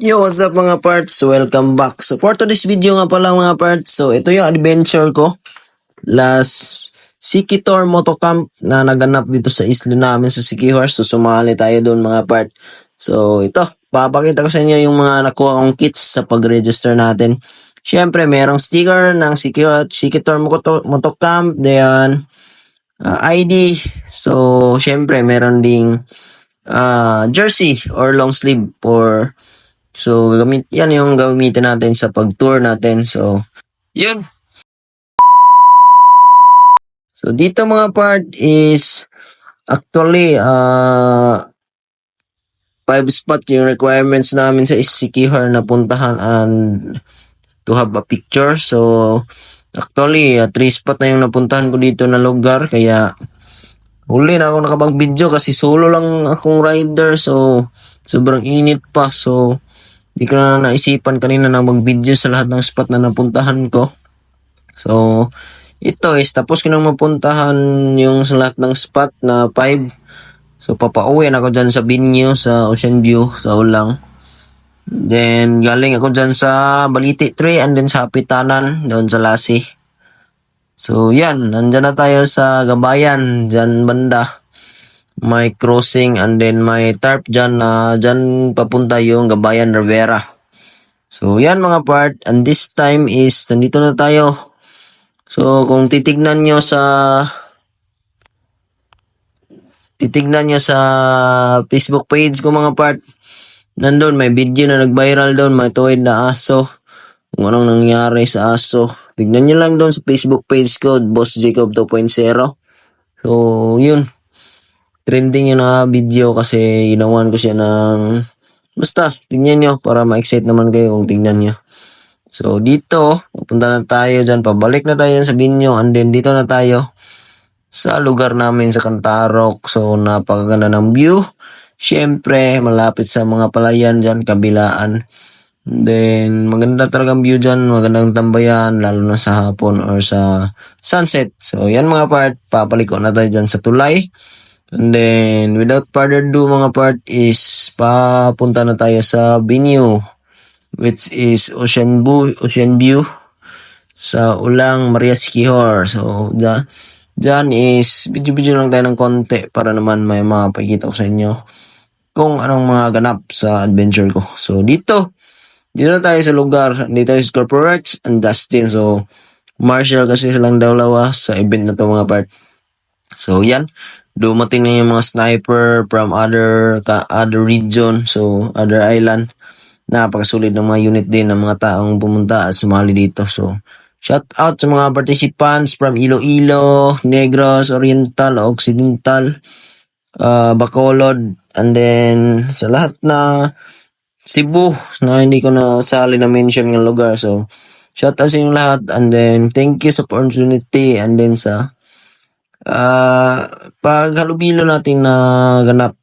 Yo, what's up mga parts? Welcome back. So for today's video nga pala mga parts, so ito yung adventure ko. Last Sikitor Motocamp na naganap dito sa isla namin sa Sikihor. So sumali tayo doon mga part. So ito, papakita ko sa inyo yung mga nakuha kong kits sa pag-register natin. Siyempre, merong sticker ng Sikitor Motocamp. Then, ID. So, siyempre, meron ding jersey or long sleeve for So, yan yung gamitin natin sa pag-tour natin. So, yun. So, dito mga part is actually 5 spot yung requirements namin sa Sikihor na puntahan and to have a picture. So, actually 3 spot na yung napuntahan ko dito na lugar. Kaya, huli na ako nakapag-video kasi solo lang akong rider. So, sobrang init pa. So, di ko na naisipan kanina na mag-video sa lahat ng spot na napuntahan ko. So, ito is tapos ko nang mapuntahan yung sa lahat ng spot na 5. So, papauwi na ako dyan sa Binyo, sa Ocean View, sa Ulang. Then, galing ako dyan sa Baliti 3 and then sa Pitanan, doon sa Lasi. So, yan. Nandyan na tayo sa Gabayan, dyan banda. May crossing and then may tarp dyan na dyan papunta yung Gabayan Rivera. So yan mga part, and this time is nandito na tayo. So kung titignan nyo sa Facebook page ko mga part, nandun may video na nag-viral doon, may tuwid na aso. Kung anong nangyari sa aso. Tignan nyo lang doon sa Facebook page ko, Boss Jacob 2.0. So yun. Trending yung video kasi ginawan ko siya ng basta tingnan nyo para ma-excite naman kayo kung tingnan nyo. So dito pupunta na tayo dyan, pabalik na tayo sa Binyo and then dito na tayo sa lugar namin sa Cantarok. So napakaganda ng view, syempre malapit sa mga palayan dyan, kabilaan. Then maganda talagang view dyan, magandang tambayan lalo na sa hapon or sa sunset. So yan mga part, papaliko na tayo dyan sa tulay. And then, without further ado mga part is papunta na tayo sa Binyo, which is Ocean View sa Ulang, Maria Sikihor. So, dyan is video lang tayo ng konti para naman may mapakita ko sa inyo kung anong mga ganap sa adventure ko. So, dito na tayo sa lugar. Dito is Corporex and Dustin. So, Marshall kasi silang dalawa sa event na to mga part. So, yan. Dumating na yung mga sniper from other region, so other island. Napakasulit ng mga unit din ng mga taong pumunta at sumali dito. So, shout out sa mga participants from Iloilo, Negros, Oriental, Occidental, Bacolod, and then sa lahat na Cebu na hindi ko na sali na mention ng lugar. So, shout out sa inyong lahat and then thank you sa opportunity and then sa paghalubilo natin na ganap